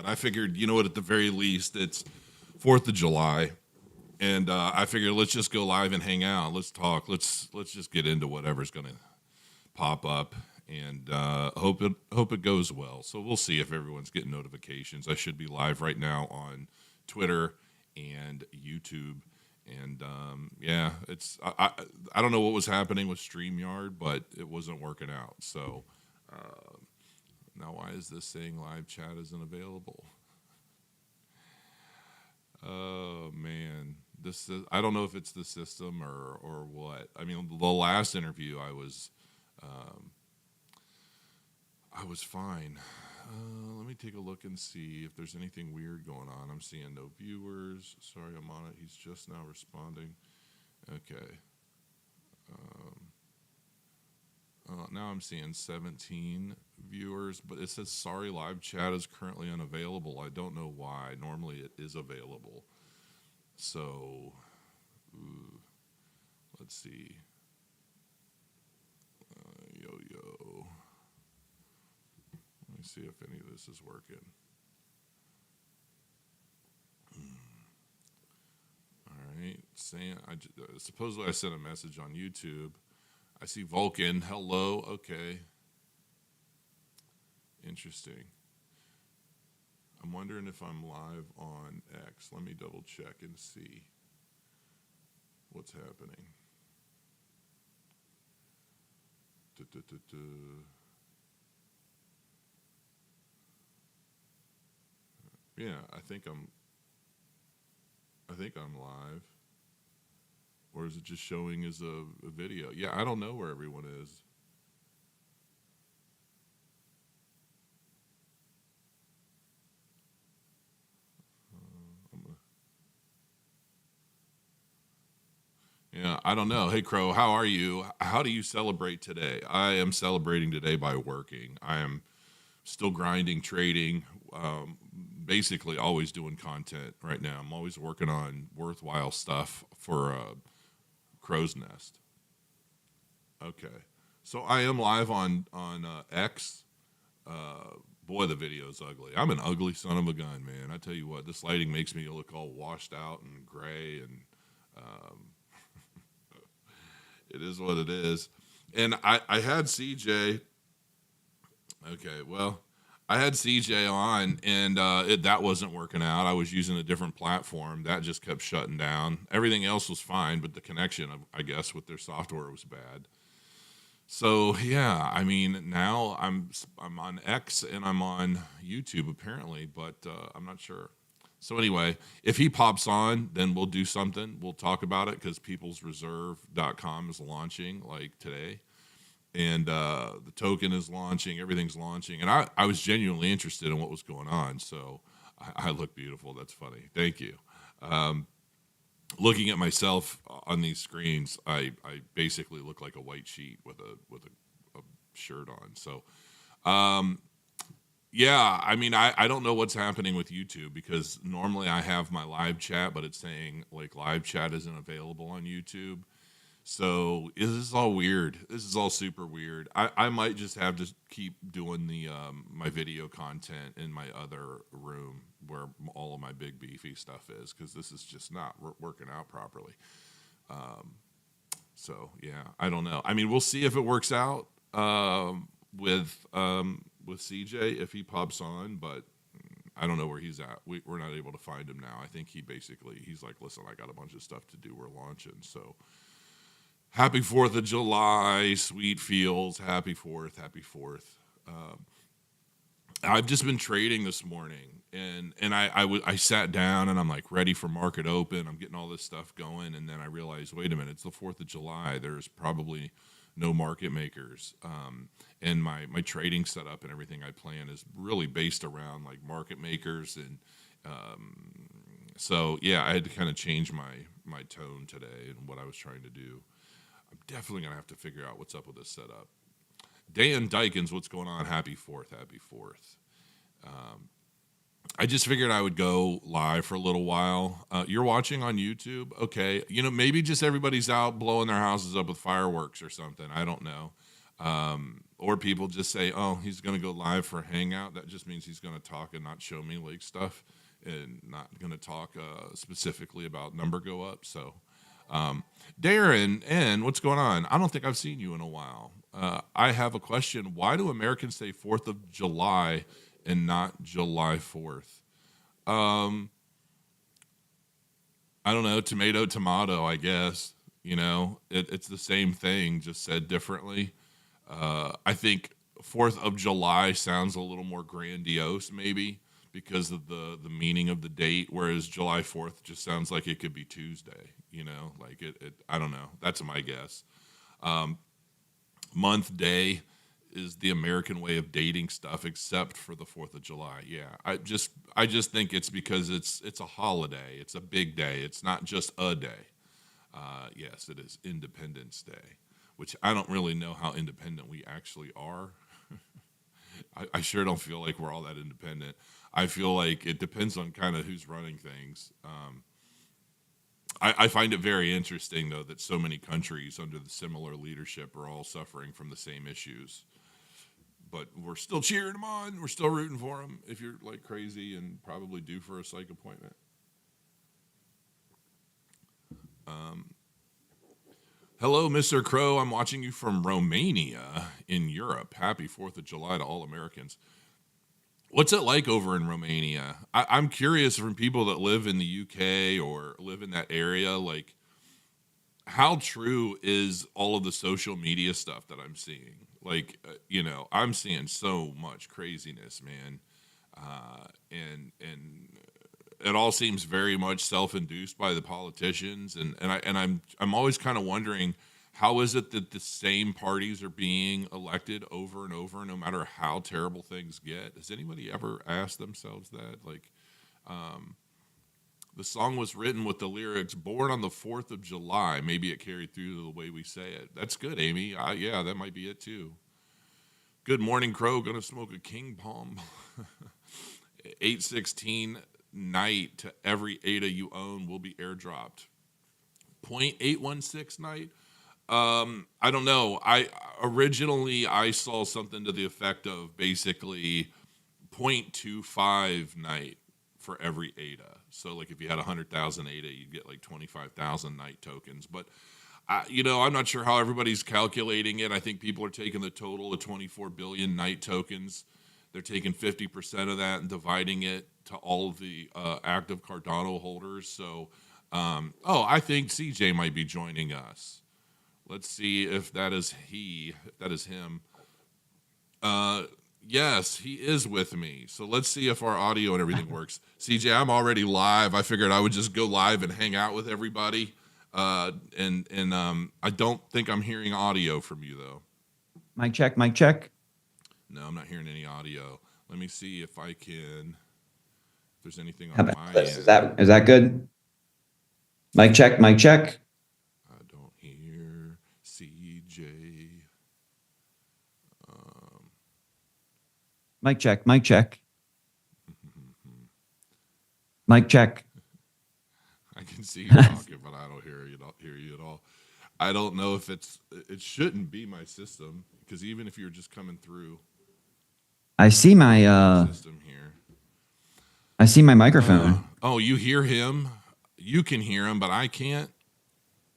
I figured, you know what, at the very least, it's 4th of July. And I figured let's just go live and hang out. Let's talk. Let's just get into whatever's going to pop up, and hope it goes well. So we'll see if everyone's getting notifications. I should be live right now on Twitter and YouTube, and yeah, it's I don't know what was happening with StreamYard, but it wasn't working out. So now why is this saying live chat isn't available? Oh man, this is, I don't know if it's the system or what. I mean, the last interview I was fine. Let me take a look and see if there's anything weird going on. I'm seeing no viewers. Sorry, I'm on it. He's just now responding. Okay. Now I'm seeing 17 viewers, but it says sorry, live chat is currently unavailable. I don't know why. Normally it is available. So, let's see. Yo. Let me see if any of this is working. All right. Supposedly I sent a message on YouTube. I see Vulcan. Hello. Okay. Interesting. I'm wondering if I'm live on X. Let me double check and see what's happening. Yeah, I think I'm live. Or is it just showing as a video? Yeah, I don't know where everyone is. Yeah, I don't know. Hey, Crow, how are you? How do you celebrate today? I am celebrating today by working. I am still grinding, trading, basically always doing content right now. I'm always working on worthwhile stuff for Crow's Nest. Okay. So I am live on X. Boy, the video's ugly. I'm an ugly son of a gun, man. I tell you what, this lighting makes me look all washed out and gray, and it is what it is. And I had CJ. Okay, well, I had CJ on, and that wasn't working out. I was using a different platform. That just kept shutting down. Everything else was fine, but the connection, I guess, with their software was bad. So yeah, I mean, now I'm on X and I'm on YouTube apparently, but I'm not sure. So anyway, if he pops on, then we'll do something. We'll talk about it because peoplesreserve.com is launching like today. And the token is launching, everything's launching. And I was genuinely interested in what was going on. So I look beautiful. That's funny. Thank you. Looking at myself on these screens, I basically look like a white sheet with a shirt on. So, yeah, I mean, I don't know what's happening with YouTube because normally I have my live chat, but it's saying like live chat isn't available on YouTube. So this is all weird. This is all super weird. I might just have to keep doing the my video content in my other room where all of my big beefy stuff is because this is just not working out properly. So yeah, I don't know. I mean, we'll see if it works out with CJ if he pops on, but I don't know where he's at. We're not able to find him now. I think he's like, listen, I got a bunch of stuff to do. We're launching, so. Happy 4th of July, sweet feels. Happy 4th, happy 4th. I've just been trading this morning, and I sat down, and I'm like ready for market open. I'm getting all this stuff going, and then I realized, wait a minute, it's the 4th of July. There's probably no market makers. And my trading setup and everything I plan is really based around like market makers. And so, yeah, I had to kind of change my tone today and what I was trying to do. I'm definitely going to have to figure out what's up with this setup. Dan Dykins, what's going on? Happy 4th, happy 4th. I just figured I would go live for a little while. You're watching on YouTube? Okay. You know, maybe just everybody's out blowing their houses up with fireworks or something. I don't know. Or people just say, oh, he's going to go live for a hangout. That just means he's going to talk and not show me like stuff, and not going to talk specifically about number go up. So, Darren, and what's going on? I don't think I've seen you in a while. I have a question. Why do Americans say 4th of July and not July 4th? I don't know. Tomato, I guess. It's the same thing, just said differently. I think 4th of July sounds a little more grandiose, maybe, because of the meaning of the date, whereas July 4th just sounds like it could be Tuesday, like it I don't know. That's my guess. Month, day is the American way of dating stuff, except for the 4th of July. Yeah, I just think it's because it's a holiday. It's a big day. It's not just a day. Yes, it is Independence Day, which I don't really know how independent we actually are. I sure don't feel like we're all that independent. I feel like it depends on kind of who's running things. I find it very interesting, though, that so many countries under the similar leadership are all suffering from the same issues. But we're still cheering them on. We're still rooting for them if you're like crazy and probably due for a psych appointment. Hello, Mr. Crow. I'm watching you from Romania in Europe. Happy 4th of July to all Americans. What's it like over in Romania? I'm curious from people that live in the UK or live in that area, like, how true is all of the social media stuff that I'm seeing? Like, I'm seeing so much craziness, man. And it all seems very much self-induced by the politicians, and I'm always kind of wondering, how is it that the same parties are being elected over and over, no matter how terrible things get? Has anybody ever asked themselves that? Like, the song was written with the lyrics "Born on the 4th of July." Maybe it carried through the way we say it. That's good, Amy. Yeah, that might be it too. Good morning, Crow. Gonna smoke a King Palm. 816 night to every ADA you own will be airdropped. 0.816 night. I don't know. I saw something to the effect of basically 0.25 night for every ADA. So like if you had 100,000 ADA, you'd get like 25,000 night tokens. But I'm not sure how everybody's calculating it. I think people are taking the total of 24 billion night tokens. They're taking 50% of that and dividing it to all of the active Cardano holders. So, I think CJ might be joining us. Let's see if that is him. Yes, he is with me. So let's see if our audio and everything works. CJ, I'm already live. I figured I would just go live and hang out with everybody. And I don't think I'm hearing audio from you, though. Mic check, mic check. No, I'm not hearing any audio. Let me see if I can. If there's anything on my end. Is that good? Mic check, mic check. I don't hear CJ. Mic check, mic check. Mic check. I can see you talking, but I don't hear you at all. I don't know if it shouldn't be my system, because even if you're just coming through, I see my system here. I see my microphone. Oh, you hear him? You can hear him, but I can't.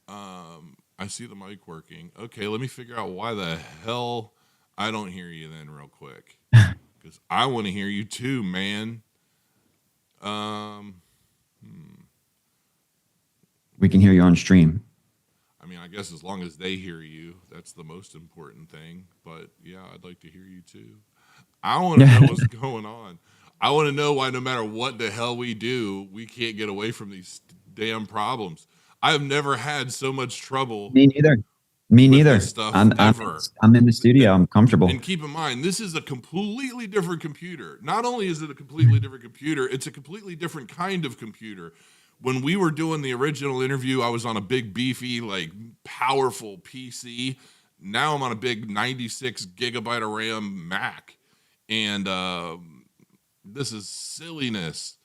I see the mic working. Okay, let me figure out why the hell I don't hear you then real quick. Because I want to hear you too, man. We can hear you on stream. I mean, I guess as long as they hear you, that's the most important thing. But yeah, I'd like to hear you too. I want to know what's going on. I want to know why no matter what the hell we do, we can't get away from these damn problems. I have never had so much trouble. Me neither. Me neither. I'm in the studio. I'm comfortable. And keep in mind, this is a completely different computer. Not only is it a completely different computer, it's a completely different kind of computer. When we were doing the original interview, I was on a big, beefy, like powerful PC. Now I'm on a big 96 gigabyte of RAM Mac. And this is silliness.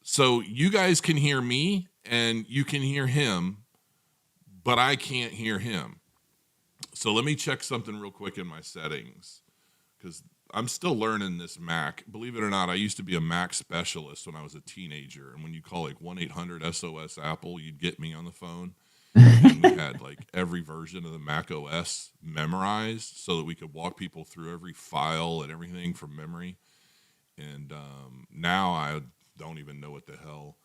So you guys can hear me and you can hear him, but I can't hear him. So let me check something real quick in my settings because I'm still learning this Mac. Believe it or not, I used to be a Mac specialist when I was a teenager. And when you call like 1-800 SOS Apple, you'd get me on the phone. And we had like every version of the Mac OS memorized so that we could walk people through every file and everything from memory. And now I don't even know what the hell.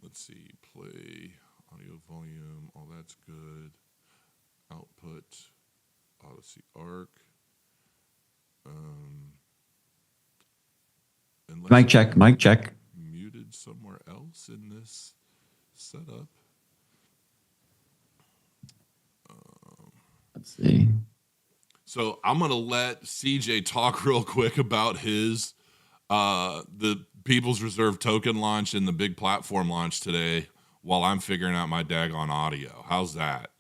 Let's see, play, audio volume, all that's good. Output, Odyssey Arc. Mic check, mic check. Muted somewhere else in this setup. Let's see. So I'm gonna let CJ talk real quick about his the People's Reserve token launch and the big platform launch today, while I'm figuring out my daggone audio. How's that?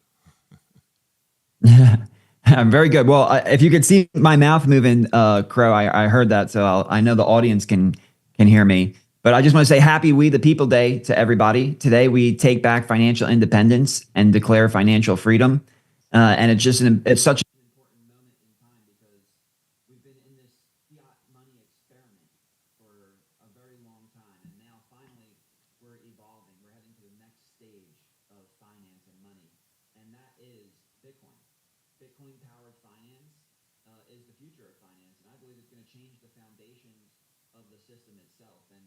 Very good. Well, if you could see my mouth moving, Crow, I heard that, so I know the audience can hear me. But I just want to say Happy We the People Day to everybody. Today we take back financial independence and declare financial freedom. And it's such an important moment in time because we've been in this fiat money experiment for a very long time. And now finally we're evolving. We're heading to the next stage of finance and money. And that is Bitcoin. Bitcoin-powered finance is the future of finance, and I believe it's going to change the foundations of the system itself. And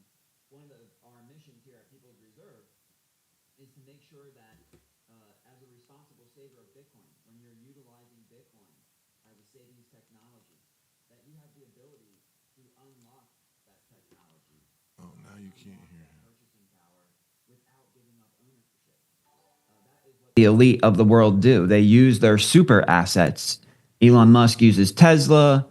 one of our missions here at People's Reserve is to make sure that as a responsible saver of Bitcoin, when you're utilizing Bitcoin as a savings technology, that you have the ability to unlock that technology. Oh, now you can't hear him. Purchasing power without giving up ownership. That is what the elite of the world do. They use their super assets. Elon Musk uses Tesla.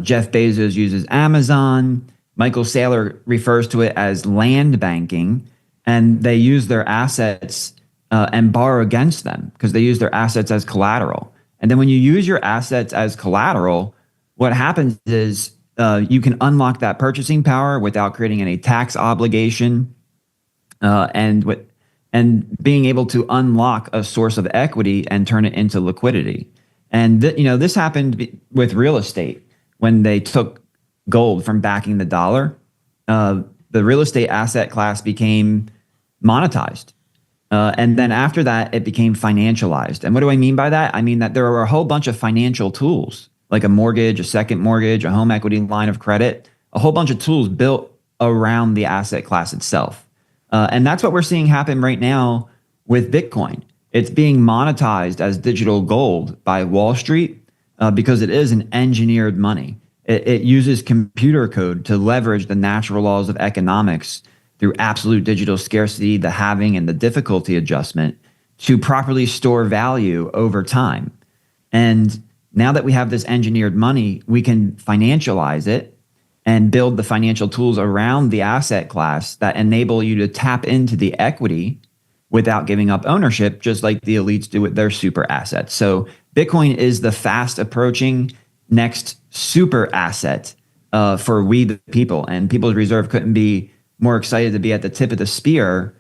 Jeff Bezos uses Amazon. Michael Saylor refers to it as land banking. And they use their assets and borrow against them because they use their assets as collateral. And then when you use your assets as collateral, what happens is you can unlock that purchasing power without creating any tax obligation and being able to unlock a source of equity and turn it into liquidity. And this happened with real estate when they took gold from backing the dollar. The real estate asset class became monetized. And then after that, it became financialized. And what do I mean by that? I mean that there are a whole bunch of financial tools, like a mortgage, a second mortgage, a home equity line of credit, a whole bunch of tools built around the asset class itself. And that's what we're seeing happen right now with Bitcoin. It's being monetized as digital gold by Wall Street because it is an engineered money. It uses computer code to leverage the natural laws of economics through absolute digital scarcity, the halving, and the difficulty adjustment to properly store value over time. And now that we have this engineered money, we can financialize it and build the financial tools around the asset class that enable you to tap into the equity without giving up ownership, just like the elites do with their super assets. So Bitcoin is the fast approaching next super asset for we the people. And People's Reserve couldn't be more excited to be at the tip of the spear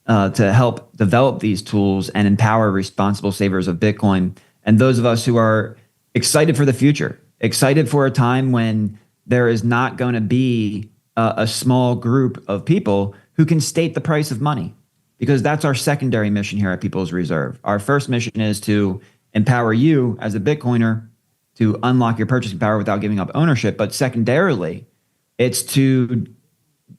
to help develop these tools and empower responsible savers of Bitcoin. And those of us who are excited for the future, excited for a time when there is not going to be a small group of people who can state the price of money, because that's our secondary mission here at People's Reserve. Our first mission is to empower you as a Bitcoiner to unlock your purchasing power without giving up ownership. But secondarily, it's to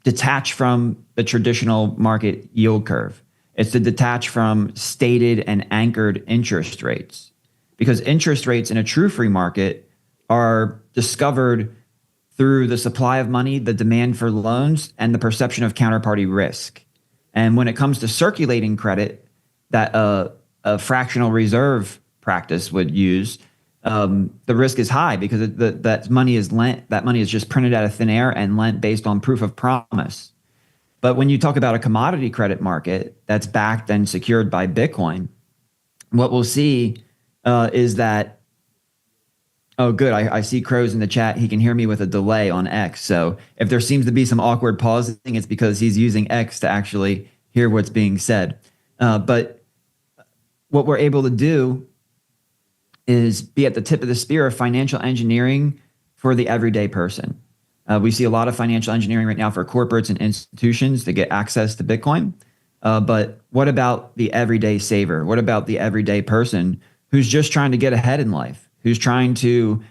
detach from the traditional market yield curve. It's to detach from stated and anchored interest rates, because interest rates in a true free market are discovered through the supply of money, the demand for loans, and the perception of counterparty risk. And when it comes to circulating credit that a fractional reserve practice would use, the risk is high because that money is lent. That money is just printed out of thin air and lent based on proof of promise. But when you talk about a commodity credit market that's backed and secured by Bitcoin, what we'll see is that, oh, good. I see Crow's in the chat. He can hear me with a delay on X. So if there seems to be some awkward pausing, it's because he's using X to actually hear what's being said. But what we're able to do is be at the tip of the spear of financial engineering for the everyday person. We see a lot of financial engineering right now for corporates and institutions to get access to Bitcoin. But what about the everyday saver? What about the everyday person who's just trying to get ahead in life, who's trying to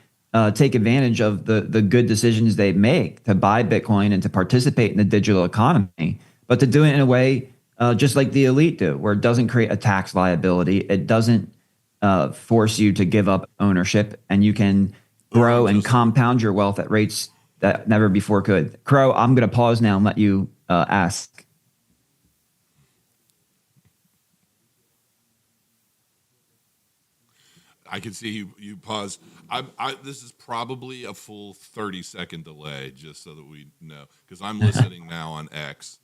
take advantage of the good decisions they make to buy Bitcoin and to participate in the digital economy, but to do it in a way just like the elite do, where it doesn't create a tax liability, it doesn't force you to give up ownership, and you can grow and compound your wealth at rates that never before could. Crow, I'm going to pause now and let you ask. I can see you pause. This is probably a full 30-second delay, just so that we know, because I'm listening now on X.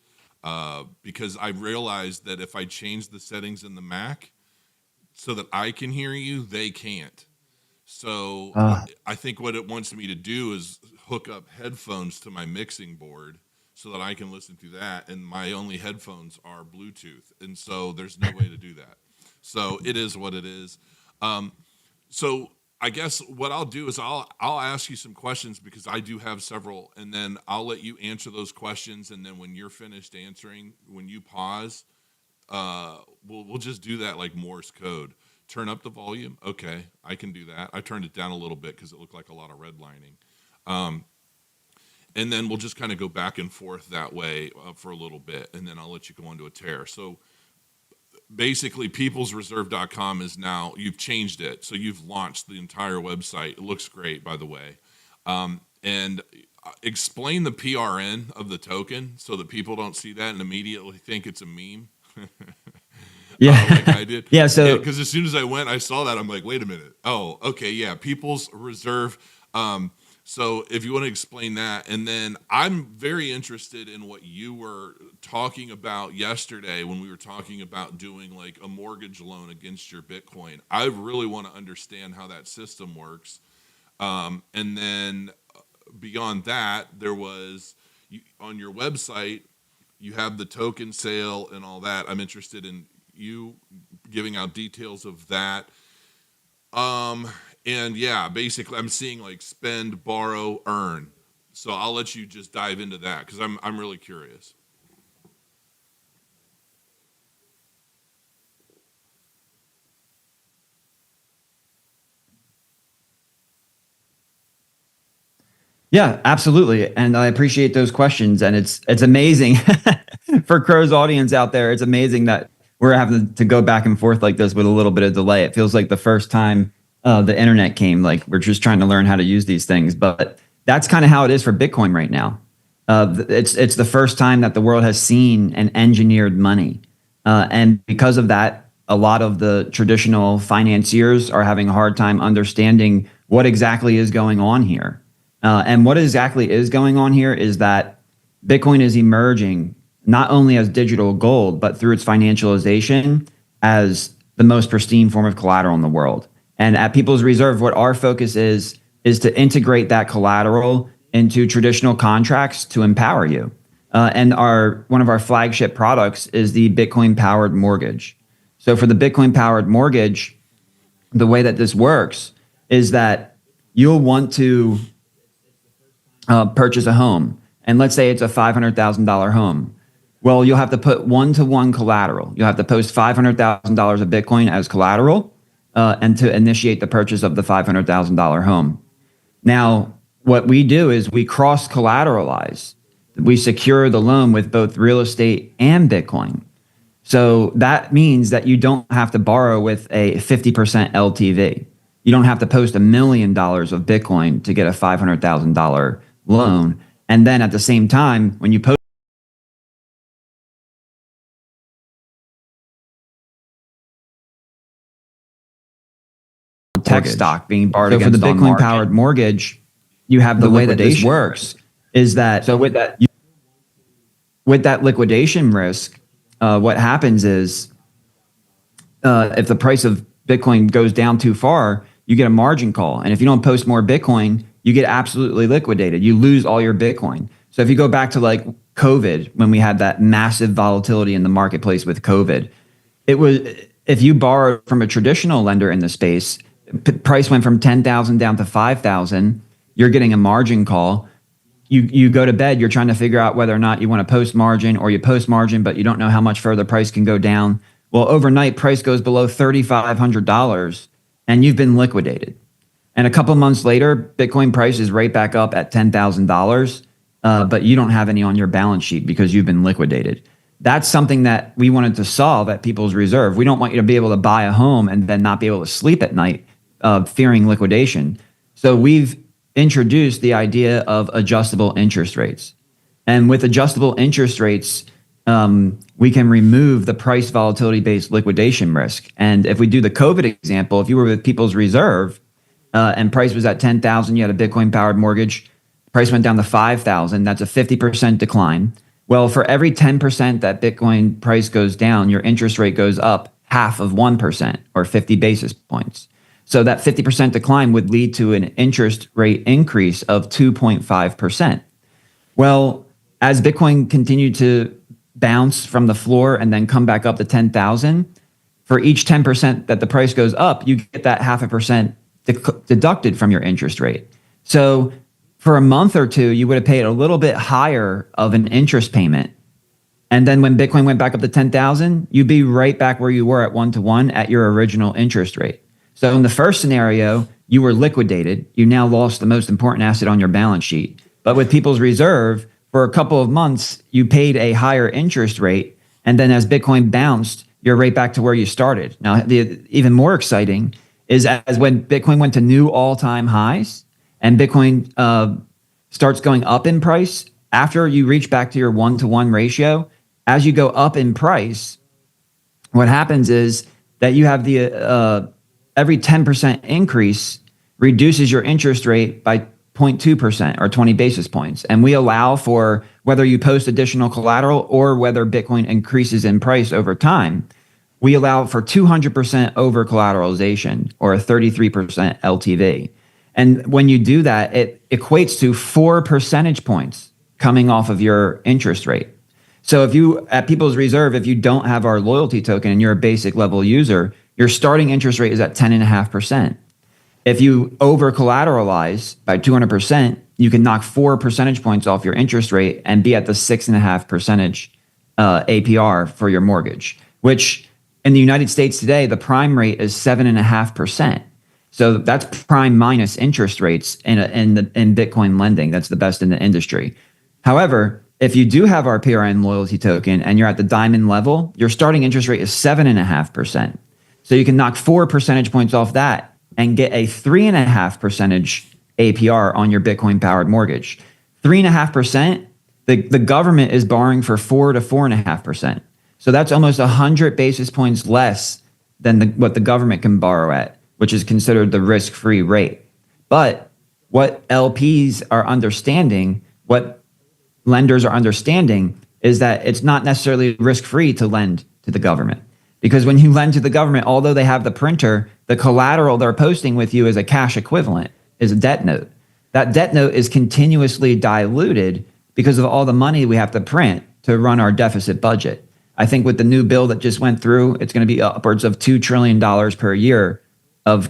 Because I realized that if I change the settings in the Mac so that I can hear you, they can't. So I think what it wants me to do is hook up headphones to my mixing board so that I can listen to that. And my only headphones are Bluetooth. And so there's no way to do that. So it is what it is. So I guess what I'll do is I'll ask you some questions, because I do have several, and then I'll let you answer those questions. And then when you're finished answering, when you pause, we'll just do that like Morse code. Turn up the volume. Okay, I can do that. I turned it down a little bit because it looked like a lot of redlining. And then we'll just kind of go back and forth that way for a little bit, and then I'll let you go on to a tear. So basically, peoplesreserve.com is now, you've changed it. So you've launched the entire website. It looks great, by the way. And explain the PRN of the token so that people don't see that and immediately think it's a meme. Yeah, like I did. Yeah, so because as soon as I went, I saw that. I'm like, wait a minute. Oh, okay, yeah, People's Reserve. So if you want to explain that, and then I'm very interested in what you were talking about yesterday when we were talking about doing like a mortgage loan against your Bitcoin. I really want to understand how that system works. And then beyond that, there was on your website, you have the token sale and all that. I'm interested in you giving out details of that. And yeah, basically I'm seeing like spend, borrow, earn. So I'll let you just dive into that because I'm really curious. yeah, absolutely. And I appreciate those questions. And it's amazing for Crow's audience out there. It's amazing that we're having to go back and forth like this with a little bit of delay. It feels like the first time the internet came, like we're just trying to learn how to use these things. But that's kind of how it is for Bitcoin right now. It's the first time that the world has seen an engineered money. And because of that, a lot of the traditional financiers are having a hard time understanding what exactly is going on here. And what exactly is going on here is that Bitcoin is emerging not only as digital gold, but through its financialization as the most pristine form of collateral in the world. And at People's Reserve, what our focus is to integrate that collateral into traditional contracts to empower you. And one of our flagship products is the Bitcoin powered mortgage. So for the Bitcoin powered mortgage, the way that this works is that you'll want to purchase a home, and let's say it's a $500,000 home. Well, you'll have to put one-to-one collateral. You'll have to post $500,000 of Bitcoin as collateral, and to initiate the purchase of the $500,000 home. Now, what we do is we cross collateralize. We secure the loan with both real estate and Bitcoin. So that means that you don't have to borrow with a 50% LTV. You don't have to post $1 million of Bitcoin to get a $500,000 loan. And then at the same time, when you post tech stock being borrowed against for the Bitcoin powered mortgage, you have the way that this works is that so with that liquidation risk, what happens is if the price of Bitcoin goes down too far, you get a margin call. And if you don't post more Bitcoin, you get absolutely liquidated. You lose all your Bitcoin. So if you go back to like COVID, when we had that massive volatility in the marketplace with COVID, it was if you borrowed from a traditional lender in the space price went from 10,000 down to 5,000, you're getting a margin call. You go to bed, you're trying to figure out whether or not you want to post margin, or you post margin, but you don't know how much further price can go down. Well, overnight price goes below $3,500 and you've been liquidated. And a couple of months later, Bitcoin price is right back up at $10,000, but you don't have any on your balance sheet because you've been liquidated. That's something that we wanted to solve at People's Reserve. We don't want you to be able to buy a home and then not be able to sleep at night, fearing liquidation. So we've introduced the idea of adjustable interest rates. And with adjustable interest rates, we can remove the price volatility-based liquidation risk. And if we do the COVID example, if you were with People's Reserve and price was at 10,000, you had a Bitcoin-powered mortgage, price went down to 5,000, that's a 50% decline. Well, for every 10% that Bitcoin price goes down, your interest rate goes up half of 1% or 50 basis points. So that 50% decline would lead to an interest rate increase of 2.5%. Well, as Bitcoin continued to bounce from the floor and then come back up to 10,000, for each 10% that the price goes up, you get that 0.5% deducted from your interest rate. So for a month or two, you would have paid a little bit higher of an interest payment. And then when Bitcoin went back up to 10,000, you'd be right back where you were at 1-to-1 at your original interest rate. So in the first scenario, you were liquidated. You now lost the most important asset on your balance sheet. But with People's Reserve, for a couple of months, you paid a higher interest rate. And then as Bitcoin bounced, you're right back to where you started. Now, the even more exciting is as when Bitcoin went to new all-time highs and Bitcoin starts going up in price, after you reach back to your 1-to-1 ratio, as you go up in price, what happens is that you have the every 10% increase reduces your interest rate by 0.2% or 20 basis points. And we allow for whether you post additional collateral or whether Bitcoin increases in price over time, we allow for 200% over collateralization or a 33% LTV. And when you do that, it equates to 4 percentage points coming off of your interest rate. So if you, at People's Reserve, if you don't have our loyalty token and you're a basic level user, your starting interest rate is at 10.5%. If you over collateralize by 200%, you can knock 4 percentage points off your interest rate and be at the 6.5% APR for your mortgage, which in the United States today, the prime rate is 7.5%. So that's prime minus interest rates in Bitcoin lending. That's the best in the industry. However, if you do have our PRN loyalty token and you're at the diamond level, your starting interest rate is 7.5%. So you can knock 4 percentage points off that and get a 3.5% APR on your Bitcoin powered mortgage. 3.5%, the government is borrowing for 4 to 4.5%. So that's almost 100 basis points less than what the government can borrow at, which is considered the risk-free rate. But what LPs are understanding, what lenders are understanding, is that it's not necessarily risk-free to lend to the government. Because when you lend to the government, although they have the printer, the collateral they're posting with you is a cash equivalent, is a debt note. That debt note is continuously diluted because of all the money we have to print to run our deficit budget. I think with the new bill that just went through, it's going to be upwards of $2 trillion per year of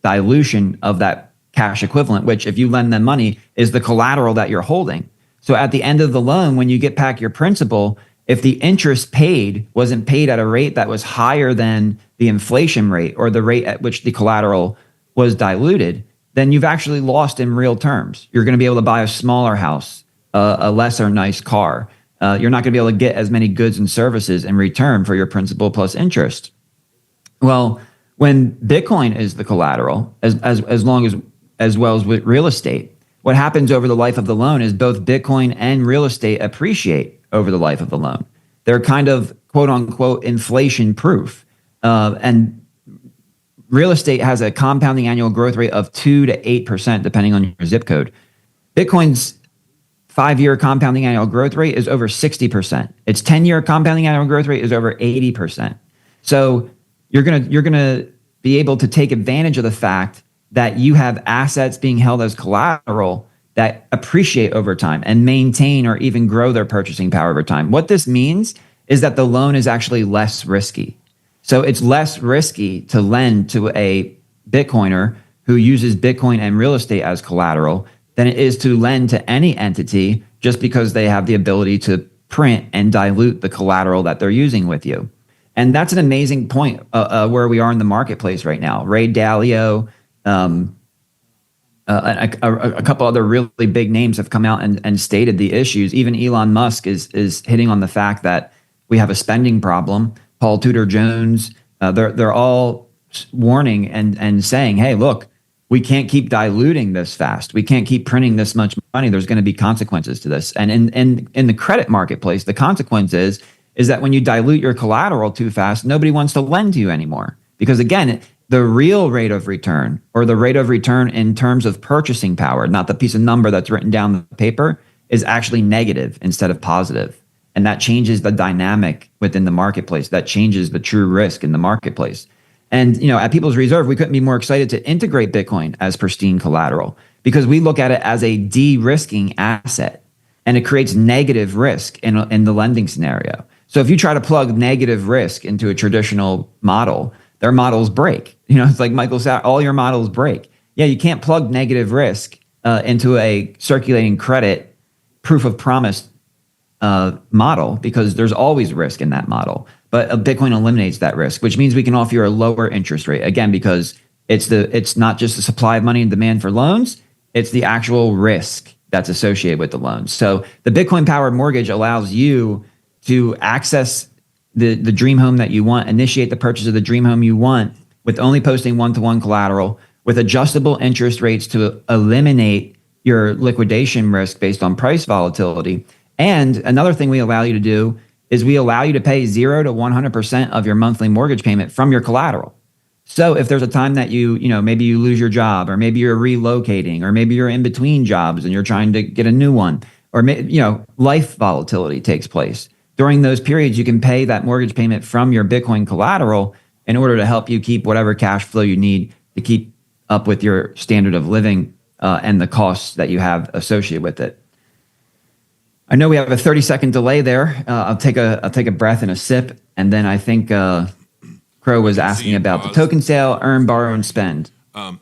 dilution of that cash equivalent, which if you lend them money is the collateral that you're holding. So at the end of the loan, when you get back your principal, if the interest paid wasn't paid at a rate that was higher than the inflation rate or the rate at which the collateral was diluted, then you've actually lost in real terms. You're going to be able to buy a smaller house, a lesser nice car. You're not going to be able to get as many goods and services in return for your principal plus interest. Well, when Bitcoin is the collateral, as well as with real estate, what happens over the life of the loan is both Bitcoin and real estate appreciate over the life of the loan. They're kind of quote unquote inflation proof. And real estate has a compounding annual growth rate of 2 to 8%, depending on your zip code. Bitcoin's 5-year compounding annual growth rate is over 60%. Its 10-year compounding annual growth rate is over 80%. So you're gonna be able to take advantage of the fact that you have assets being held as collateral that appreciate over time and maintain or even grow their purchasing power over time. What this means is that the loan is actually less risky. So it's less risky to lend to a Bitcoiner who uses Bitcoin and real estate as collateral than it is to lend to any entity just because they have the ability to print and dilute the collateral that they're using with you. And that's an amazing point where we are in the marketplace right now. Ray Dalio, a couple other really big names have come out and stated the issues. Even Elon Musk is hitting on the fact that we have a spending problem. Paul Tudor Jones, they're all warning and saying, hey, look, we can't keep diluting this fast. We can't keep printing this much money. There's going to be consequences to this. And in the credit marketplace, the consequence is that when you dilute your collateral too fast, nobody wants to lend to you anymore. Because again, the real rate of return, or the rate of return in terms of purchasing power, not the piece of number that's written down on the paper, is actually negative instead of positive. And that changes the dynamic within the marketplace. That changes the true risk in the marketplace. And at People's Reserve, we couldn't be more excited to integrate Bitcoin as pristine collateral because we look at it as a de-risking asset, and it creates negative risk in the lending scenario. So if you try to plug negative risk into a traditional model, their models break. It's like Michael said, all your models break. Yeah, you can't plug negative risk into a circulating credit proof of promise model because there's always risk in that model. But Bitcoin eliminates that risk, which means we can offer you a lower interest rate. Again, because it's not just the supply of money and demand for loans, it's the actual risk that's associated with the loans. So the Bitcoin-powered mortgage allows you to access the dream home that you want, initiate the purchase of the dream home you want with only posting one-to-one collateral, with adjustable interest rates to eliminate your liquidation risk based on price volatility. And another thing we allow you to do is we allow you to pay 0 to 100% of your monthly mortgage payment from your collateral. So if there's a time that maybe you lose your job, or maybe you're relocating, or maybe you're in between jobs and you're trying to get a new one, or life volatility takes place. During those periods, you can pay that mortgage payment from your Bitcoin collateral in order to help you keep whatever cash flow you need to keep up with your standard of living and the costs that you have associated with it. I know we have a 30-second delay there. I'll take a breath and a sip, and then I think Crow was asking about the token sale, earn, borrow, and spend. A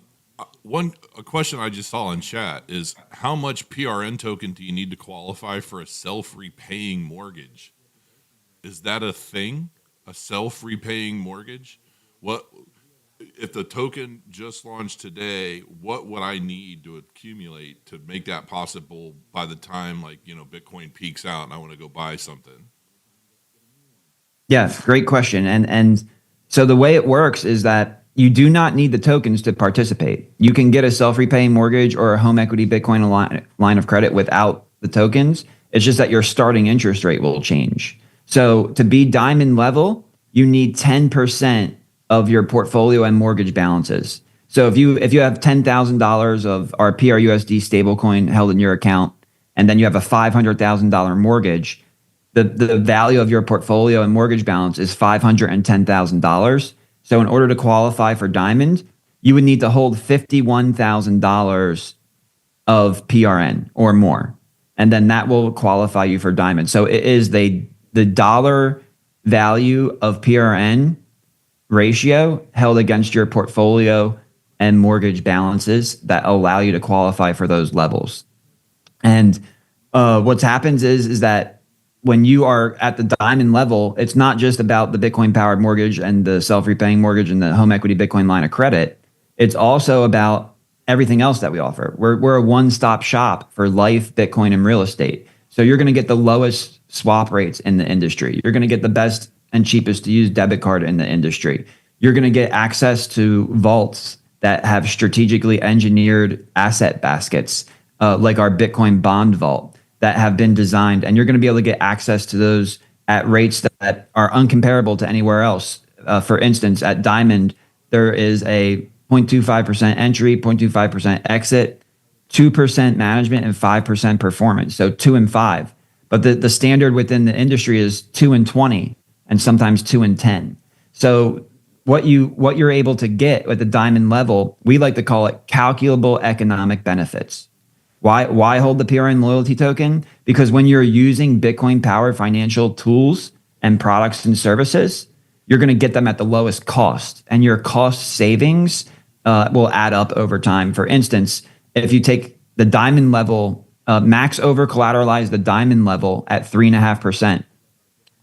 question I just saw in chat is, how much PRN token do you need to qualify for a self-repaying mortgage? Is that a thing? A self-repaying mortgage? What if the token just launched today? What would I need to accumulate to make that possible by the time Bitcoin peaks out and I want to go buy something? Yeah, great question. And so the way it works is that you do not need the tokens to participate. You can get a self-repaying mortgage or a home equity Bitcoin line of credit without the tokens. It's just that your starting interest rate will change. So to be diamond level, you need 10% of your portfolio and mortgage balances. So if you have $10,000 of our PRUSD stablecoin held in your account, and then you have a $500,000 mortgage, the value of your portfolio and mortgage balance is $510,000. So in order to qualify for diamond, you would need to hold $51,000 of PRN or more, and then that will qualify you for diamond. So it is the dollar value of PRN ratio held against your portfolio and mortgage balances that allow you to qualify for those levels. And what happens is that when you are at the diamond level, it's not just about the Bitcoin powered mortgage and the self-repaying mortgage and the home equity Bitcoin line of credit. It's also about everything else that we offer. We're a one-stop shop for life, Bitcoin, and real estate. So you're going to get the lowest swap rates in the industry. You're going to get the best and cheapest to use debit card in the industry. You're going to get access to vaults that have strategically engineered asset baskets, like our Bitcoin bond vault, that have been designed, and you're going to be able to get access to those at rates that are uncomparable to anywhere else. For instance, at Diamond, there is a 0.25% entry, 0.25% exit, 2% management, and 5% performance. So 2 and 5. But the standard within the industry is 2 and 20, and sometimes 2 and 10. So what you're able to get at the Diamond level, we like to call it calculable economic benefits. Why hold the PRN loyalty token? Because when you're using Bitcoin powered financial tools and products and services, you're going to get them at the lowest cost, and your cost savings will add up over time. For instance, if you take the diamond level, max over collateralize the diamond level at 3.5%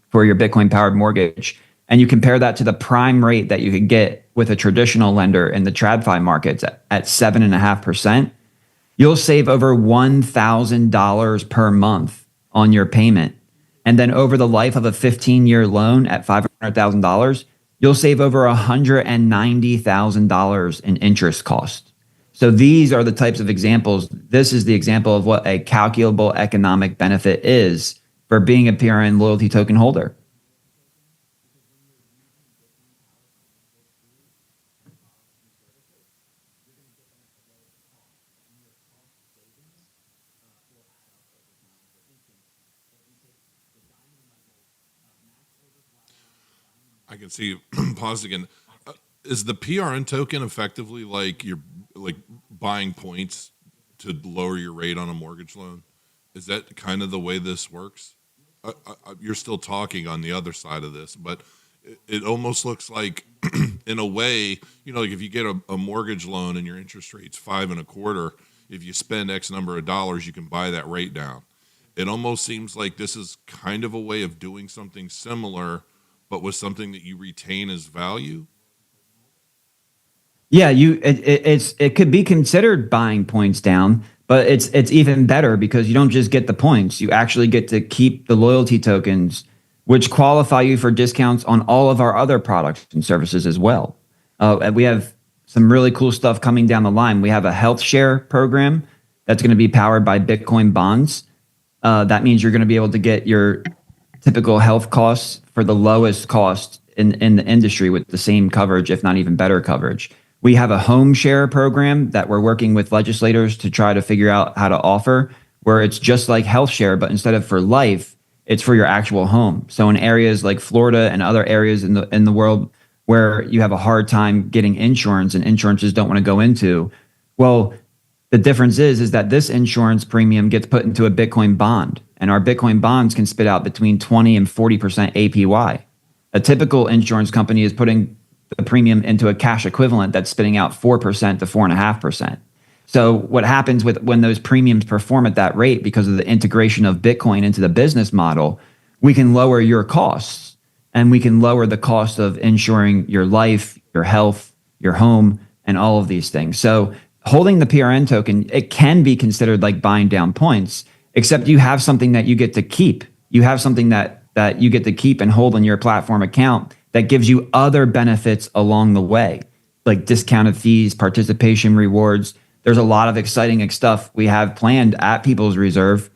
for your Bitcoin powered mortgage, and you compare that to the prime rate that you could get with a traditional lender in the TradFi markets at 7.5%, you'll save over $1,000 per month on your payment. And then over the life of a 15-year loan at $500,000, you'll save over $190,000 in interest costs. So these are the types of examples. This is the example of what a calculable economic benefit is for being a PRN loyalty token holder. I can see pause again. Is the PRN token effectively like you're like buying points to lower your rate on a mortgage loan? Is that kind of the way this works? You're still talking on the other side of this, but it almost looks like, in a way, like if you get a mortgage loan and your interest rate's 5.25, if you spend X number of dollars, you can buy that rate down. It almost seems like this is kind of a way of doing something similar, but with something that you retain as value. Yeah, it could be considered buying points down, but it's even better because you don't just get the points. You actually get to keep the loyalty tokens, which qualify you for discounts on all of our other products and services as well. And we have some really cool stuff coming down the line. We have a health share program that's going to be powered by Bitcoin bonds. That means you're going to be able to get your typical health costs for the lowest cost in the industry with the same coverage, if not even better coverage. We have a home share program that we're working with legislators to try to figure out how to offer, where it's just like health share, but instead of for life, it's for your actual home. So in areas like Florida and other areas in the world where you have a hard time getting insurance and insurances don't want to go into, well, the difference is that this insurance premium gets put into a Bitcoin bond, and our Bitcoin bonds can spit out between 20 and 40% APY. A typical insurance company is putting the premium into a cash equivalent that's spitting out 4% to 4.5%. So what happens with when those premiums perform at that rate because of the integration of Bitcoin into the business model, we can lower your costs, and we can lower the cost of insuring your life, your health, your home, and all of these things. So holding the PRN token, it can be considered like buying down points, except you have something that you get to keep. You have something that you get to keep and hold in your platform account that gives you other benefits along the way, like discounted fees, participation rewards. There's a lot of exciting stuff we have planned at People's Reserve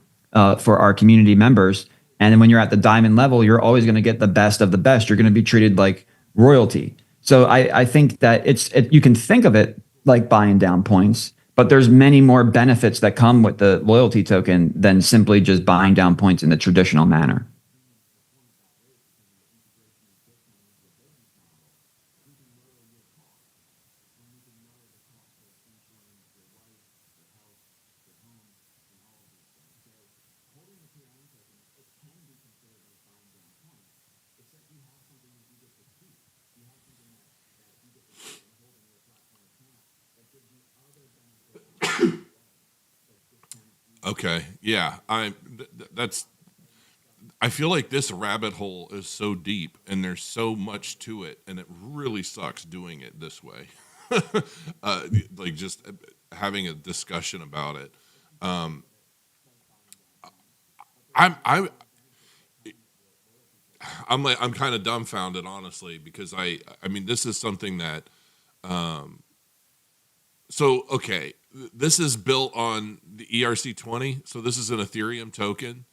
for our community members. And then when you're at the diamond level, you're always going to get the best of the best. You're going to be treated like royalty. So I think that you can think of it like buying down points, but there's many more benefits that come with the loyalty token than simply just buying down points in the traditional manner. Okay, yeah, that's. I feel like this rabbit hole is so deep, and there's so much to it, and it really sucks doing it this way. Like just having a discussion about it. Um, I'm I I'm like I'm kind of dumbfounded, honestly, because I mean this is something that so okay, this is built on the ERC20, so this is an Ethereum token,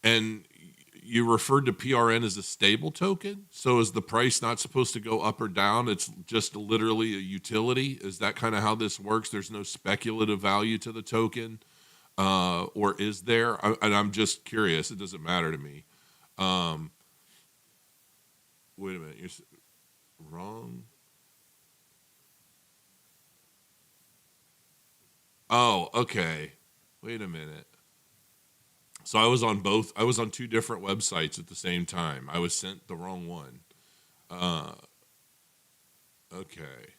and you referred to PRN as a stable token. So is the price not supposed to go up or down? It's just literally a utility. Is that kind of how this works? There's no speculative value to the token, or is there? And I'm just curious. It doesn't matter to me. Um, Wait a minute, wrong. Oh, okay. Wait a minute. So I was on both. I was on two different websites at the same time. I was sent the wrong one. Uh, okay.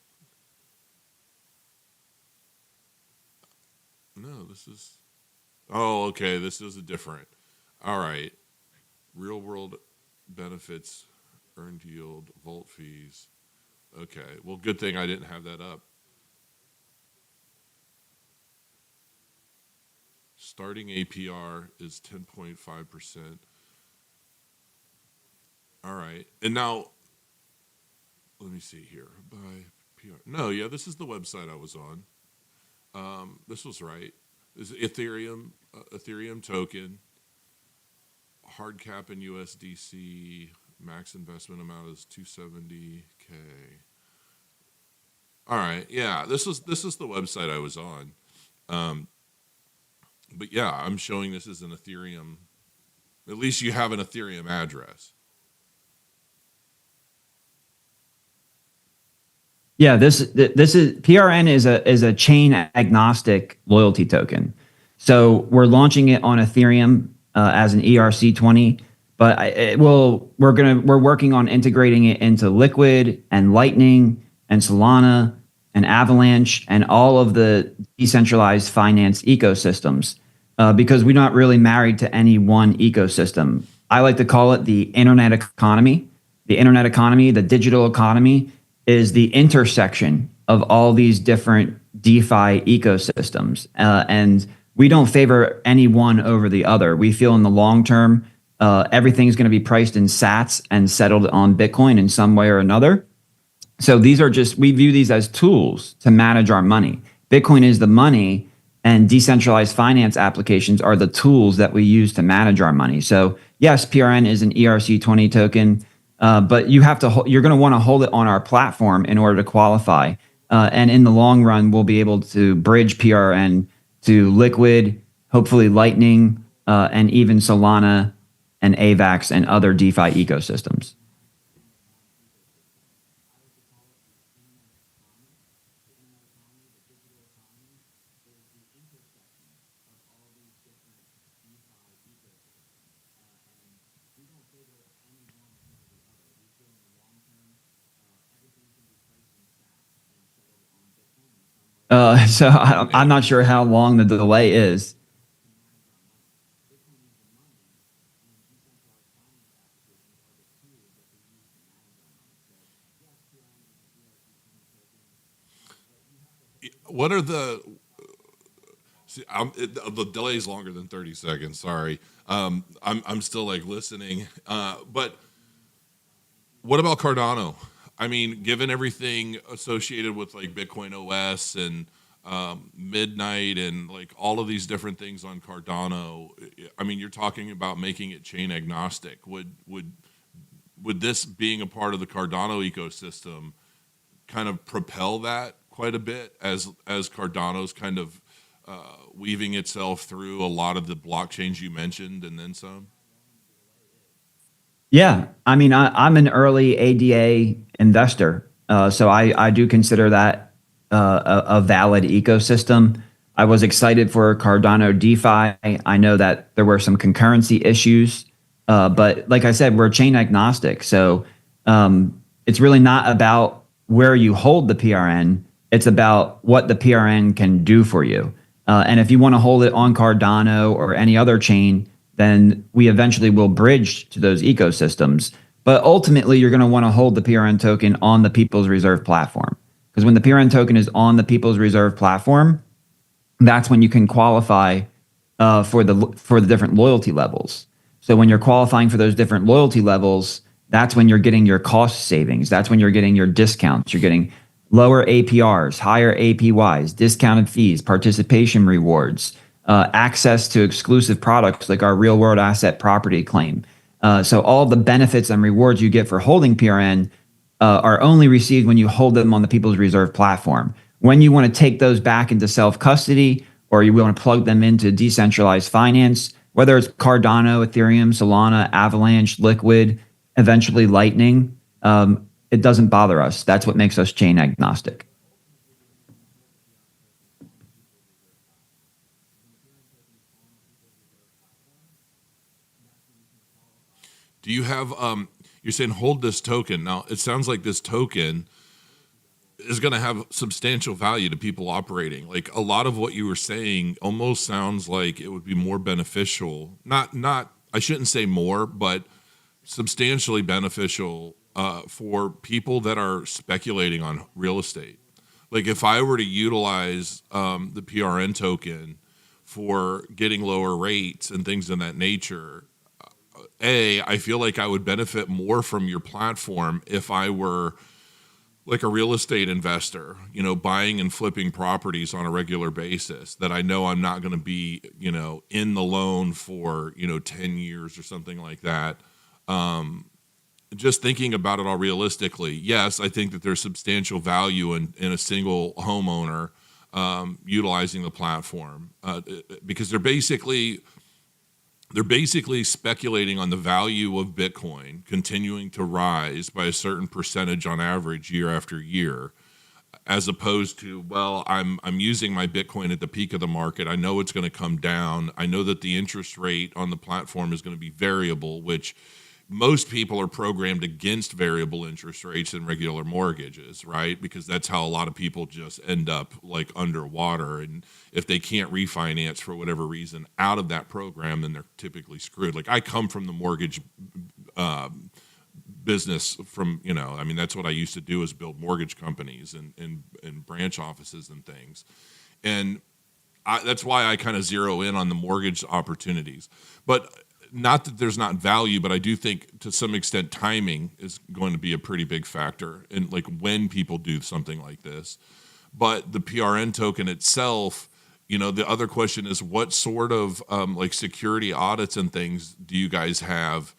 No, this is. Oh, okay. This is a different. All right. Real world benefits, earned yield, vault fees. Okay. Well, good thing I didn't have that up. Starting APR is 10.5%. All right. And now, let me see here. By PR. No, yeah, this is the website I was on. This was right. This is Ethereum token, hard cap in USDC, max investment amount is 270K. All right. Yeah, this is the website I was on. Um, but yeah, I'm showing this as an Ethereum. At least you have an Ethereum address. Yeah, this is PRN is a chain agnostic loyalty token. So we're launching it on Ethereum as an ERC20, but we're working on integrating it into Liquid and Lightning and Solana and Avalanche and all of the decentralized finance ecosystems because we're not really married to any one ecosystem. I like to call it the internet economy. The internet economy, the digital economy, is the intersection of all these different DeFi ecosystems. And we don't favor any one over the other. We feel in the long term, everything's going to be priced in sats and settled on Bitcoin in some way or another. So these are just, we view these as tools to manage our money. Bitcoin is the money, and decentralized finance applications are the tools that we use to manage our money. So yes, PRN is an ERC20 token, but you're going to want to hold it on our platform in order to qualify. And in the long run, we'll be able to bridge PRN to Liquid, hopefully Lightning, and even Solana and AVAX and other DeFi ecosystems. So I'm not sure how long the delay is. What are the See, the delay is longer than 30 seconds. Sorry. I'm still like listening. But what about Cardano? I mean, given everything associated with like Bitcoin OS and Midnight and like all of these different things on Cardano, I mean, you're talking about making it chain agnostic. Would this being a part of the Cardano ecosystem kind of propel that quite a bit as Cardano's kind of weaving itself through a lot of the blockchains you mentioned and then some? Yeah, I mean, I'm an early ADA investor, so I do consider that a valid ecosystem. I was excited for Cardano DeFi. I know that there were some concurrency issues, but like I said, we're chain agnostic, so it's really not about where you hold the PRN. It's about what the PRN can do for you. And if you want to hold it on Cardano or any other chain, then we eventually will bridge to those ecosystems. But ultimately, you're going to want to hold the PRN token on the People's Reserve platform. Because when the PRN token is on the People's Reserve platform, that's when you can qualify for the different loyalty levels. So when you're qualifying for those different loyalty levels, that's when you're getting your cost savings. That's when you're getting your discounts. You're getting lower APRs, higher APYs, discounted fees, participation rewards, access to exclusive products like our real world asset property claim. So all the benefits and rewards you get for holding PRN are only received when you hold them on the People's Reserve platform. When you want to take those back into self custody or you want to plug them into decentralized finance, whether it's Cardano, Ethereum, Solana, Avalanche, Liquid, eventually Lightning, it doesn't bother us. That's what makes us chain agnostic. Do you have you're saying hold this token. Now, it sounds like this token is going to have substantial value to people operating. Like a lot of what you were saying almost sounds like it would be more beneficial. Not I shouldn't say more, but substantially beneficial for people that are speculating on real estate. Like if I were to utilize the PRN token for getting lower rates and things of that nature, I feel like I would benefit more from your platform if I were like a real estate investor, buying and flipping properties on a regular basis that I know I'm not going to be, in the loan for, 10 years or something like that. Just thinking about it all realistically, yes, I think that there's substantial value in a single homeowner utilizing the platform because they're basically speculating on the value of Bitcoin continuing to rise by a certain percentage on average year after year, as opposed to, well, I'm using my Bitcoin at the peak of the market. I know it's going to come down. I know that the interest rate on the platform is going to be variable, which most people are programmed against variable interest rates in regular mortgages, right? Because that's how a lot of people just end up like underwater. And if they can't refinance for whatever reason out of that program, then they're typically screwed. Like I come from the mortgage business from, that's what I used to do is build mortgage companies and branch offices and things. And that's why I kind of zero in on the mortgage opportunities. But not that there's not value, but I do think to some extent timing is going to be a pretty big factor in like when people do something like this. But the PRN token itself, the other question is what sort of like security audits and things do you guys have?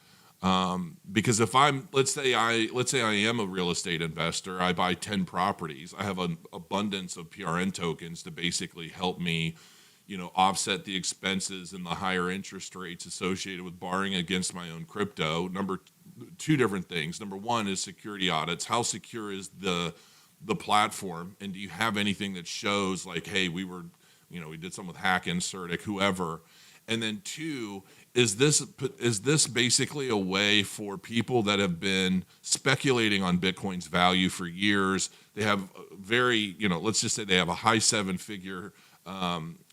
Because if let's say I am a real estate investor, I buy 10 properties, I have an abundance of PRN tokens to basically help me offset the expenses and the higher interest rates associated with borrowing against my own crypto. Two different things. Number one is security audits. How secure is the platform? And do you have anything that shows like, hey, we did something with Hack and Certic, whoever. And then two, is this basically a way for people that have been speculating on Bitcoin's value for years? They have very, let's just say they have a high 7-figure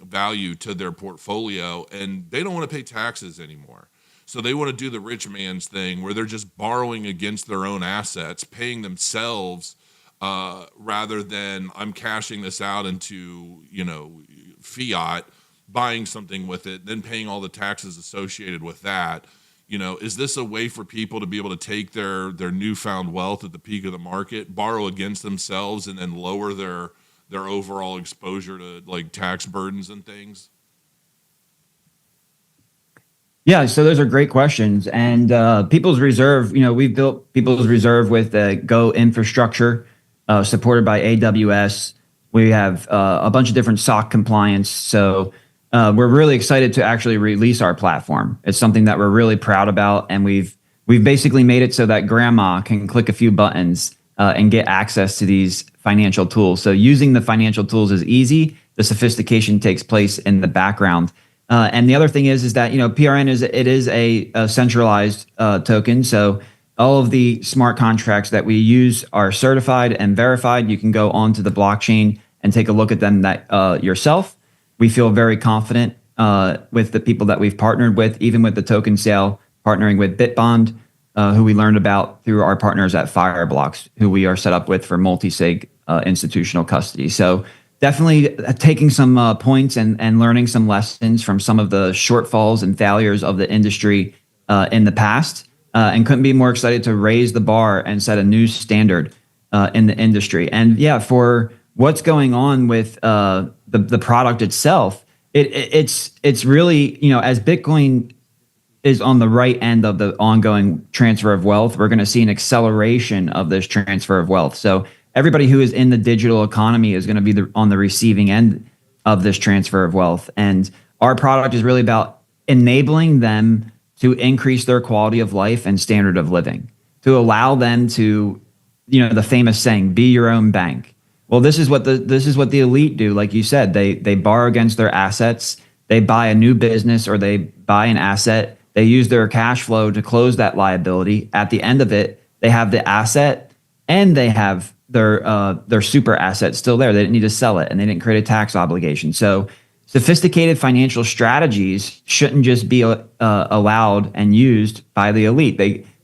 value to their portfolio, and they don't want to pay taxes anymore. So they want to do the rich man's thing where they're just borrowing against their own assets, paying themselves rather than I'm cashing this out into, fiat, buying something with it, then paying all the taxes associated with that. Is this a way for people to be able to take their newfound wealth at the peak of the market, borrow against themselves, and then lower their overall exposure to like tax burdens and things? Yeah, so those are great questions. And People's Reserve, we've built People's Reserve with Go infrastructure supported by AWS. We have a bunch of different SOC compliance. So we're really excited to actually release our platform. It's something that we're really proud about. And we've basically made it so that grandma can click a few buttons and get access to these financial tools. So using the financial tools is easy. The sophistication takes place in the background. And the other thing is that PRN is a centralized token. So all of the smart contracts that we use are certified and verified. You can go onto the blockchain and take a look at them yourself. We feel very confident with the people that we've partnered with, even with the token sale, partnering with Bitbond, who we learned about through our partners at Fireblocks, who we are set up with for multi-sig institutional custody. So definitely taking some points and learning some lessons from some of the shortfalls and failures of the industry in the past, and couldn't be more excited to raise the bar and set a new standard in the industry. And yeah, for what's going on with the product itself, it's really, as Bitcoin is on the right end of the ongoing transfer of wealth, we're going to see an acceleration of this transfer of wealth. So everybody who is in the digital economy is going to be on the receiving end of this transfer of wealth. And our product is really about enabling them to increase their quality of life and standard of living, to allow them to, the famous saying, be your own bank. Well, this is what the elite do. Like you said, they borrow against their assets. They buy a new business or they buy an asset. They use their cash flow to close that liability. At the end of it, they have the asset and they have their super asset still there. They didn't need to sell it, and they didn't create a tax obligation. So sophisticated financial strategies shouldn't just be allowed and used by the elite.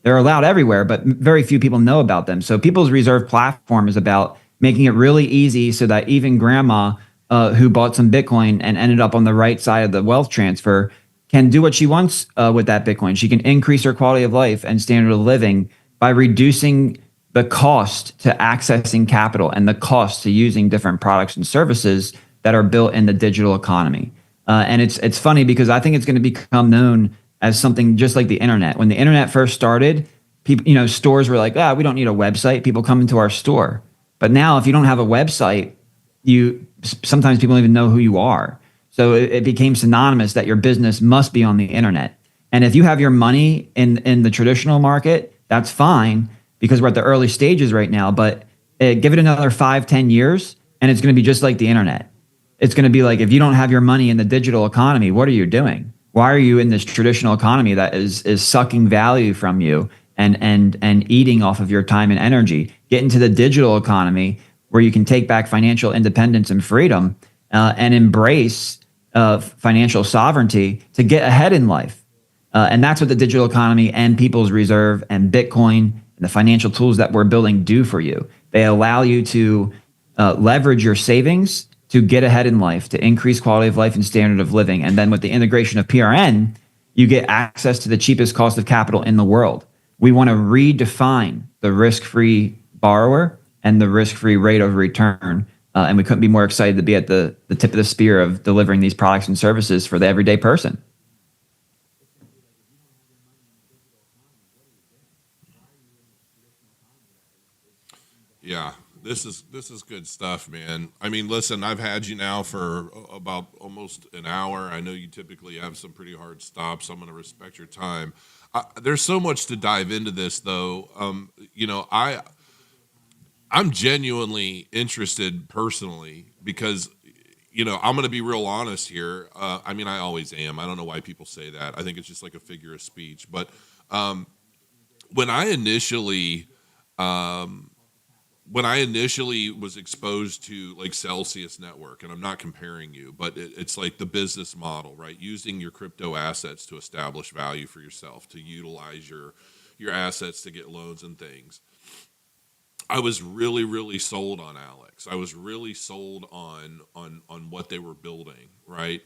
They're allowed everywhere, but very few people know about them. So People's Reserve platform is about making it really easy so that even grandma who bought some Bitcoin and ended up on the right side of the wealth transfer can do what she wants with that Bitcoin. She can increase her quality of life and standard of living by reducing the cost to accessing capital and the cost to using different products and services that are built in the digital economy. And it's funny because I think it's going to become known as something just like the internet. When the internet first started, people, stores were like, we don't need a website. People come into our store. But now, if you don't have a website, you sometimes people don't even know who you are. So it became synonymous that your business must be on the internet. And if you have your money in the traditional market, that's fine because we're at the early stages right now. But give it another 5-10 years, and it's going to be just like the internet. It's going to be like, if you don't have your money in the digital economy, what are you doing? Why are you in this traditional economy that is sucking value from you and eating off of your time and energy? Get into the digital economy where you can take back financial independence and freedom and embrace financial sovereignty to get ahead in life. And that's what the digital economy and People's Reserve and Bitcoin and the financial tools that we're building do for you. They allow you to leverage your savings to get ahead in life, to increase quality of life and standard of living. And then with the integration of PRN, you get access to the cheapest cost of capital in the world. We want to redefine the risk-free borrower and the risk-free rate of return. And we couldn't be more excited to be at the tip of the spear of delivering these products and services for the everyday person. Yeah, this is good stuff, man. I mean, listen, I've had you now for about almost an hour. I know you typically have some pretty hard stops, so I'm going to respect your time. There's so much to dive into this, though. I'm genuinely interested personally because, I'm going to be real honest here. I mean, I always am. I don't know why people say that. I think it's just like a figure of speech. But when I initially was exposed to like Celsius Network, and I'm not comparing you, but it's like the business model, right? Using your crypto assets to establish value for yourself, to utilize your assets to get loans and things. I was really, really sold on Alex. I was really sold on what they were building, right?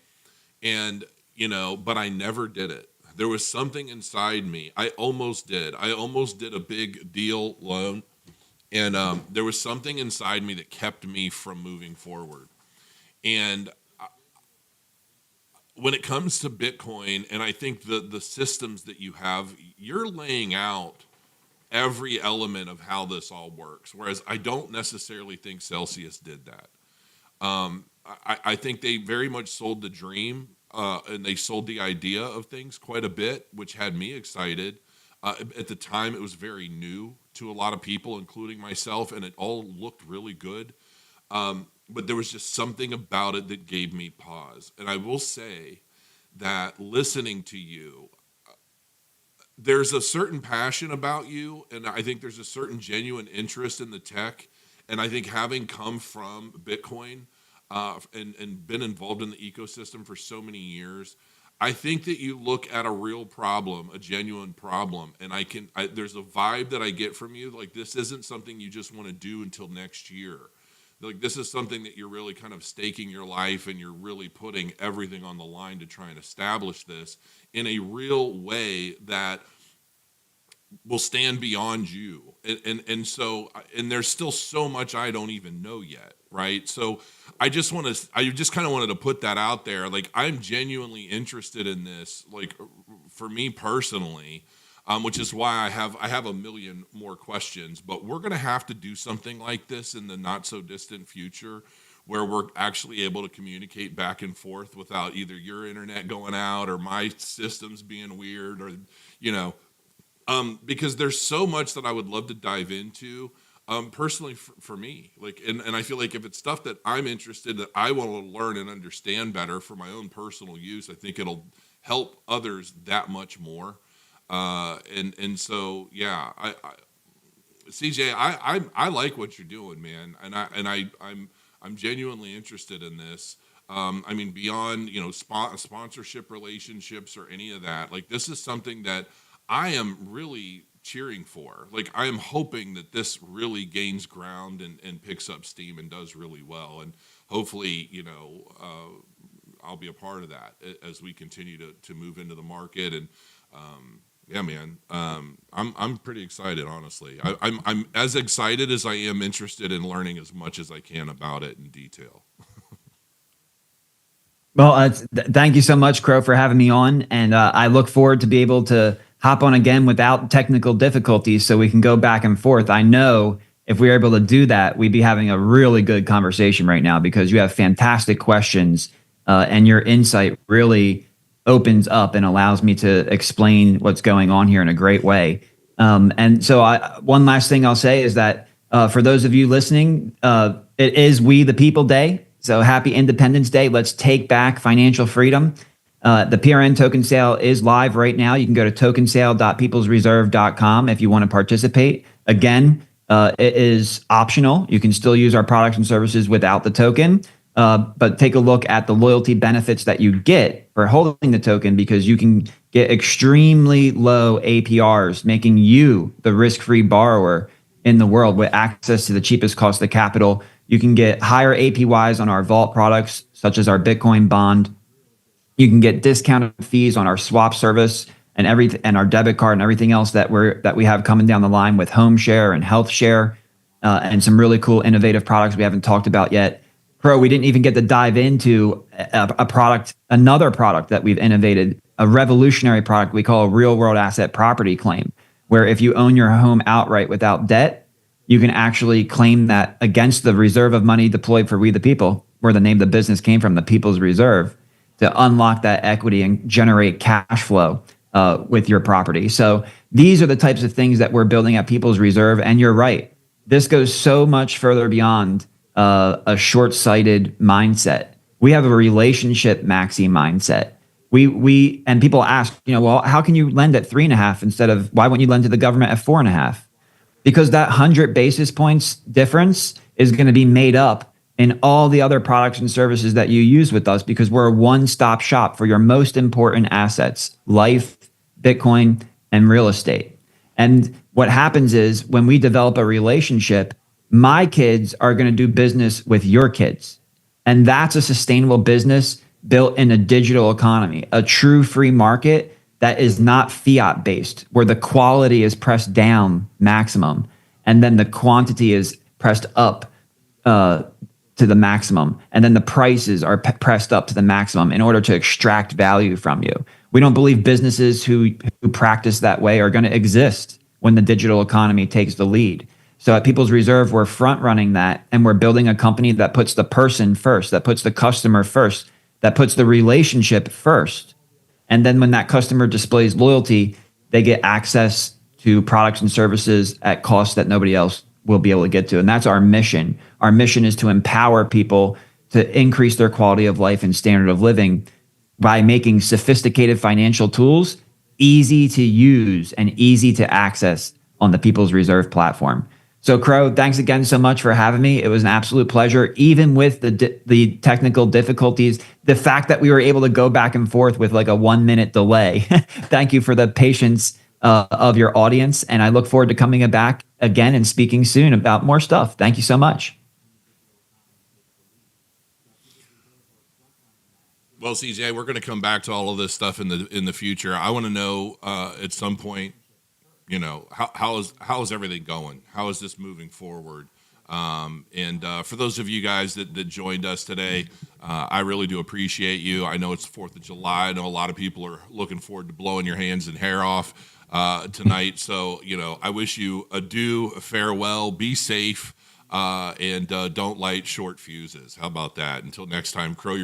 And but I never did it. There was something inside me. I almost did. I almost did a big deal loan, and there was something inside me that kept me from moving forward. And when it comes to Bitcoin, and I think the systems that you have, you're laying out every element of how this all works. Whereas I don't necessarily think Celsius did that. I think they very much sold the dream and they sold the idea of things quite a bit, which had me excited. At the time, it was very new to a lot of people, including myself, and it all looked really good. But there was just something about it that gave me pause. And I will say that listening to you, there's a certain passion about you, and I think there's a certain genuine interest in the tech. And I think having come from Bitcoin and been involved in the ecosystem for so many years, I think that you look at a real problem, a genuine problem, and there's a vibe that I get from you, like this isn't something you just want to do until next year. Like this is something that you're really kind of staking your life and you're really putting everything on the line to try and establish this in a real way that will stand beyond you. And there's still so much I don't even know yet, right? So I just kind of wanted to put that out there. Like I'm genuinely interested in this, like for me personally, which is why I have a million more questions, but we're going to have to do something like this in the not so distant future where we're actually able to communicate back and forth without either your internet going out or my systems being weird or, because there's so much that I would love to dive into. Personally for me, like, and I feel like if it's stuff that I'm interested that I want to learn and understand better for my own personal use, I think it'll help others that much more. And so, yeah, CJ, I like what you're doing, man, and I'm genuinely interested in this. I mean, beyond sponsorship relationships or any of that, like this is something that I am really cheering for. Like I am hoping that this really gains ground and picks up steam and does really well, and hopefully, I'll be a part of that as we continue to move into the market. And yeah, man, I'm pretty excited. Honestly, I'm as excited as I am interested in learning as much as I can about it in detail. Well, thank you so much, Crow, for having me on, and I look forward to be able to hop on again without technical difficulties, so we can go back and forth. I know if we were able to do that, we'd be having a really good conversation right now because you have fantastic questions, and your insight really opens up and allows me to explain what's going on here in a great way. And so, one last thing I'll say is that for those of you listening, it is We the People Day. So happy Independence Day. Let's take back financial freedom. The PRN token sale is live right now. You can go to tokensale.peoplesreserve.com if you want to participate. Again, it is optional. You can still use our products and services without the token. But take a look at the loyalty benefits that you get for holding the token, because you can get extremely low APRs, making you the risk-free borrower in the world with access to the cheapest cost of capital. You can get higher APYs on our vault products, such as our Bitcoin bond. You can get discounted fees on our swap service and our debit card and everything else that we have coming down the line with Home Share and Health Share, and some really cool innovative products we haven't talked about yet. Pro, we didn't even get to dive into another product that we've innovated, a revolutionary product we call a real world asset property claim, where if you own your home outright without debt, you can actually claim that against the reserve of money deployed for We the People, where the name of the business came from, the People's Reserve, to unlock that equity and generate cash flow with your property. So these are the types of things that we're building at People's Reserve. And you're right, this goes so much further beyond a short-sighted mindset. We have a relationship maxi mindset. We and people ask, well, how can you lend at 3.5 instead of, why wouldn't you lend to the government at 4.5? Because that 100 basis points difference is going to be made up in all the other products and services that you use with us, because we're a one-stop shop for your most important assets: life, Bitcoin, and real estate. And what happens is, when we develop a relationship, my kids are going to do business with your kids. And that's a sustainable business built in a digital economy, a true free market that is not fiat based, where the quality is pressed down maximum and then the quantity is pressed up to the maximum, and then the prices are pressed up to the maximum in order to extract value from you. We don't believe businesses who practice that way are going to exist when the digital economy takes the lead. So at People's Reserve, we're front running that, and we're building a company that puts the person first, that puts the customer first, that puts the relationship first. And then when that customer displays loyalty, they get access to products and services at costs that nobody else will be able to get to. And that's our mission. Our mission is to empower people to increase their quality of life and standard of living by making sophisticated financial tools easy to use and easy to access on the People's Reserve platform. So, Crow, thanks again so much for having me. It was an absolute pleasure, even with the technical difficulties. The fact that we were able to go back and forth with like a 1 minute delay. Thank you for the patience of your audience. And I look forward to coming back again and speaking soon about more stuff. Thank you so much. Well, CJ, we're going to come back to all of this stuff in the future. I want to know at some point, how is everything going? How is this moving forward? And for those of you guys that joined us today, I really do appreciate you. I know it's the 4th of July. I know a lot of people are looking forward to blowing your hands and hair off tonight. So, I wish you adieu, farewell, be safe, and don't light short fuses. How about that? Until next time, Crow your